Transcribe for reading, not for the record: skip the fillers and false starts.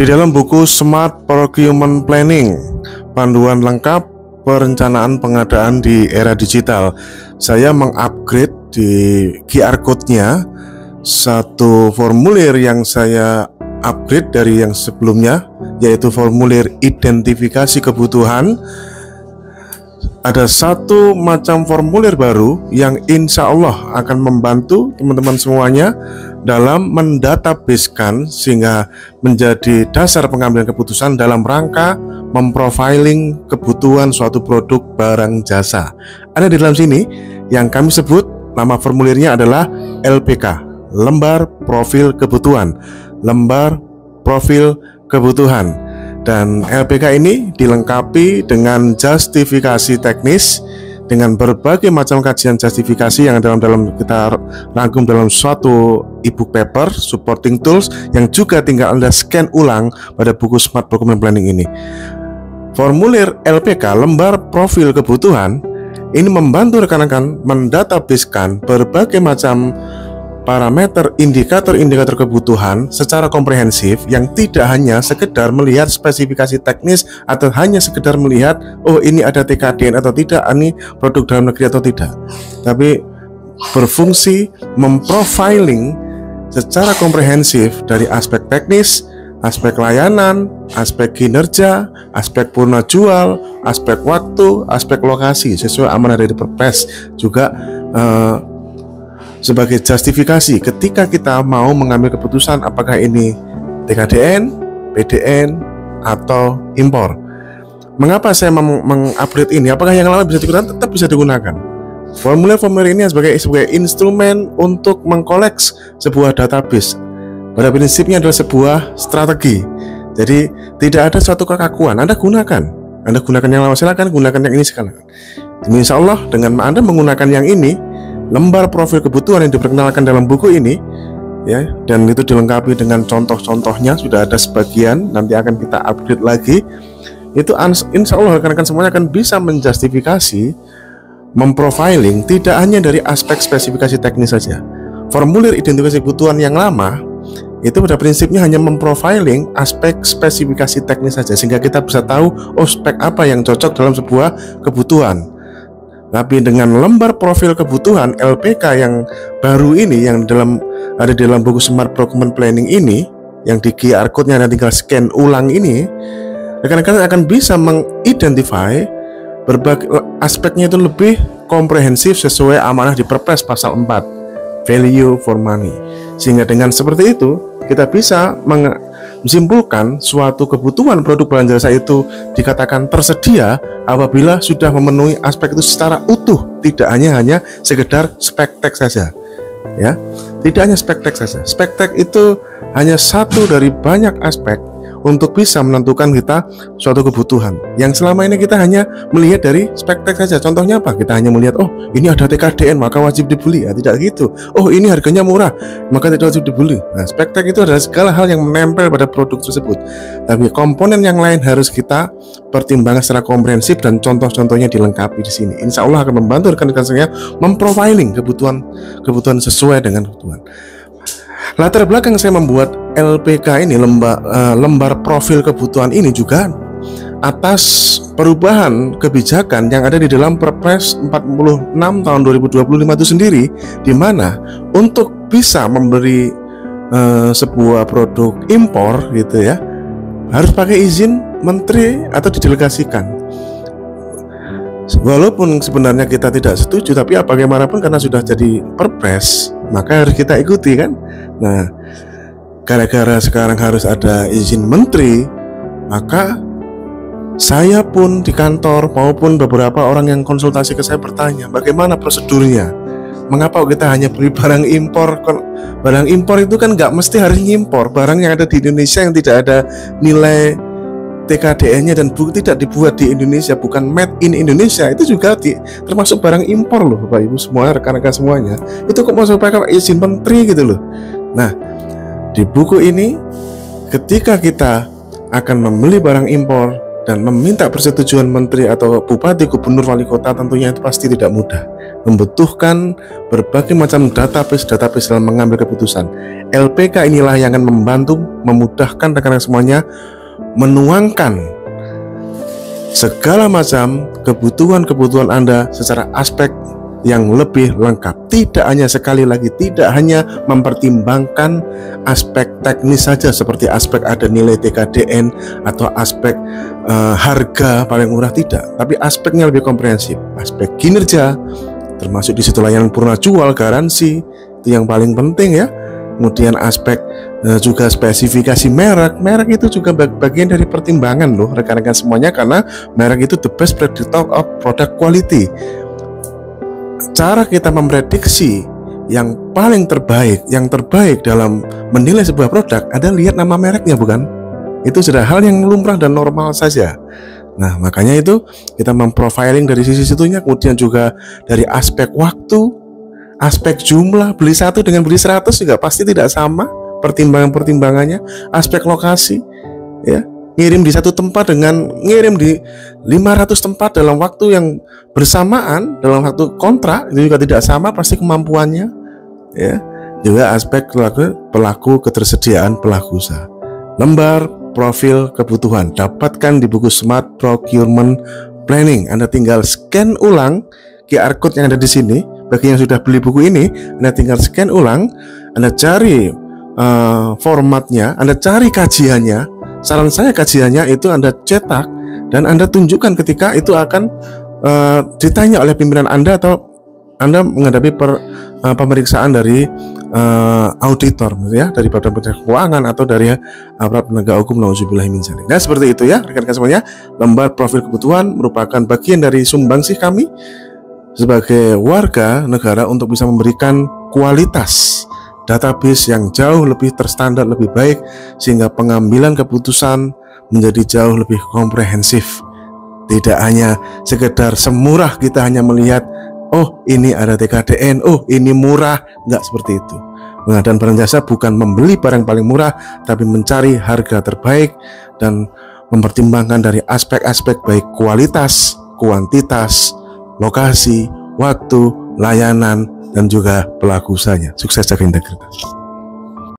Di dalam buku Smart Procurement Planning, panduan lengkap perencanaan pengadaan di era digital, saya mengupgrade di QR code-nya satu formulir yang saya upgrade dari yang sebelumnya, yaitu formulir identifikasi kebutuhan. Ada satu macam formulir baru yang insya Allah akan membantu teman-teman semuanya dalam mendatabasekan sehingga menjadi dasar pengambilan keputusan dalam rangka memprofiling kebutuhan suatu produk barang jasa. Ada di dalam sini yang kami sebut nama formulirnya adalah LPK, lembar profil kebutuhan. Lembar profil kebutuhan. Dan LPK ini dilengkapi dengan justifikasi teknis dengan berbagai macam kajian justifikasi yang dalam kita rangkum dalam suatu ebook paper supporting tools yang juga tinggal Anda scan ulang pada buku Smart Procurement Planning ini. Formulir LPK, lembar profil kebutuhan, ini membantu rekan-rekan mendatabasekan berbagai macam parameter indikator-indikator kebutuhan secara komprehensif yang tidak hanya sekedar melihat spesifikasi teknis atau hanya sekedar melihat oh ini ada TKDN atau tidak, ini produk dalam negeri atau tidak, tapi berfungsi memprofiling secara komprehensif dari aspek teknis, aspek layanan, aspek kinerja, aspek purna jual, aspek waktu, aspek lokasi sesuai amanah dari Perpres, juga sebagai justifikasi ketika kita mau mengambil keputusan apakah ini TKDN, PDN, atau impor. Mengapa saya mengupgrade ini? Apakah yang lama bisa digunakan? Tetap bisa digunakan. Formulir-formulir ini sebagai instrumen untuk mengkoleks sebuah database. Pada prinsipnya adalah sebuah strategi. Jadi tidak ada suatu kekakuan. Anda gunakan yang lama, silakan gunakan yang ini sekarang. Insya Allah dengan Anda menggunakan yang ini, lembar profil kebutuhan yang diperkenalkan dalam buku ini, ya, dan itu dilengkapi dengan contoh-contohnya, sudah ada sebagian, nanti akan kita upgrade lagi. Itu insya Allah rekan-rekan semuanya akan bisa menjustifikasi, memprofiling tidak hanya dari aspek spesifikasi teknis saja. Formulir identifikasi kebutuhan yang lama itu pada prinsipnya hanya memprofiling aspek spesifikasi teknis saja, sehingga kita bisa tahu oh spek apa yang cocok dalam sebuah kebutuhan. Tapi dengan lembar profil kebutuhan LPK yang baru ini, yang ada di dalam buku Smart Procurement Planning ini, yang di QR code-nya Anda tinggal scan ulang ini, rekan-rekan akan bisa mengidentify berbagai aspeknya itu lebih komprehensif sesuai amanah di Perpres pasal 4, value for money. Sehingga dengan seperti itu kita bisa menyimpulkan suatu kebutuhan produk barang jasa itu dikatakan tersedia apabila sudah memenuhi aspek itu secara utuh, tidak hanya sekedar spek teks saja, ya, tidak hanya spek teks saja. Spek teks itu hanya satu dari banyak aspek untuk bisa menentukan kita suatu kebutuhan yang selama ini kita hanya melihat dari spek teks saja. Contohnya apa? Kita hanya melihat oh ini ada TKDN maka wajib dibeli, ya, tidak gitu. Oh ini harganya murah maka tidak wajib dibeli. Nah, spek teks itu adalah segala hal yang menempel pada produk tersebut, tapi komponen yang lain harus kita pertimbangkan secara komprehensif dan contoh-contohnya dilengkapi di sini. Insya Allah akan membantu rekan-rekan saya memprofiling kebutuhan sesuai dengan kebutuhan. Latar belakang saya membuat LPK ini, lembar profil kebutuhan ini juga atas perubahan kebijakan yang ada di dalam Perpres 46 tahun 2025 itu sendiri, di mana untuk bisa memberi sebuah produk impor gitu ya, harus pakai izin menteri atau didelegasikan. Walaupun sebenarnya kita tidak setuju, tapi ya bagaimanapun karena sudah jadi Perpres, maka harus kita ikuti kan. Nah, gara-gara sekarang harus ada izin menteri, maka saya pun di kantor maupun beberapa orang yang konsultasi ke saya bertanya, bagaimana prosedurnya? Mengapa kita hanya beli barang impor? Barang impor itu kan nggak mesti harus ngimpor. Barang yang ada di Indonesia yang tidak ada nilai TKDN-nya dan tidak dibuat di Indonesia, bukan made in Indonesia, itu juga termasuk barang impor loh Bapak Ibu semua, rekan-rekan semuanya. Itu kok mau pakai izin menteri gitu loh. Nah, di buku ini ketika kita akan membeli barang impor dan meminta persetujuan menteri atau bupati, gubernur, wali kota, tentunya itu pasti tidak mudah. membutuhkan berbagai macam database dalam mengambil keputusan. LPK inilah yang akan membantu, memudahkan rekan-rekan semuanya menuangkan segala macam kebutuhan Anda secara aspek yang lebih lengkap. Tidak hanya, sekali lagi, tidak hanya mempertimbangkan aspek teknis saja seperti aspek ada nilai TKDN atau aspek harga paling murah, tidak, tapi aspeknya lebih komprehensif. Aspek kinerja, termasuk di situ layanan purna jual, garansi, itu yang paling penting ya. Kemudian aspek juga spesifikasi merek itu juga bagian dari pertimbangan loh rekan-rekan semuanya, karena merek itu the best predictor of product quality. Cara kita memprediksi yang paling terbaik, yang terbaik dalam menilai sebuah produk ada lihat nama mereknya, bukan? Itu sudah hal yang lumrah dan normal saja. Nah, makanya itu kita memprofiling dari sisi situnya, kemudian juga dari aspek waktu, aspek jumlah, beli 1 dengan beli 100 juga pasti tidak sama pertimbangannya, aspek lokasi, ya. Ngirim di satu tempat dengan ngirim di 500 tempat dalam waktu yang bersamaan, dalam waktu kontrak, itu juga tidak sama pasti kemampuannya, ya. Juga aspek pelaku ketersediaan pelaku usaha. Lembar profil kebutuhan dapatkan di buku Smart Procurement Planning. Anda tinggal scan ulang QR code yang ada di sini. Bagi yang sudah beli buku ini, Anda tinggal scan ulang, Anda cari formatnya, Anda cari kajiannya. Saran saya kajiannya itu Anda cetak dan Anda tunjukkan ketika itu akan ditanya oleh pimpinan Anda atau Anda menghadapi pemeriksaan dari auditor, ya, dari Badan Pemeriksa Keuangan atau dari aparat penegak hukum. Nauzubillah min dzalik. Nah, seperti itu ya rekan-rekan semuanya. Lembar profil kebutuhan merupakan bagian dari sumbangsih kami sebagai warga negara untuk bisa memberikan kualitas database yang jauh lebih terstandar, lebih baik, sehingga pengambilan keputusan menjadi jauh lebih komprehensif. Tidak hanya sekedar semurah kita hanya melihat, oh ini ada TKDN, oh ini murah, enggak seperti itu. Pengadaan barang jasa bukan membeli barang paling murah, tapi mencari harga terbaik dan mempertimbangkan dari aspek-aspek baik kualitas, kuantitas, lokasi, waktu, layanan, dan juga pelaku usahanya. Sukses jaga integritas.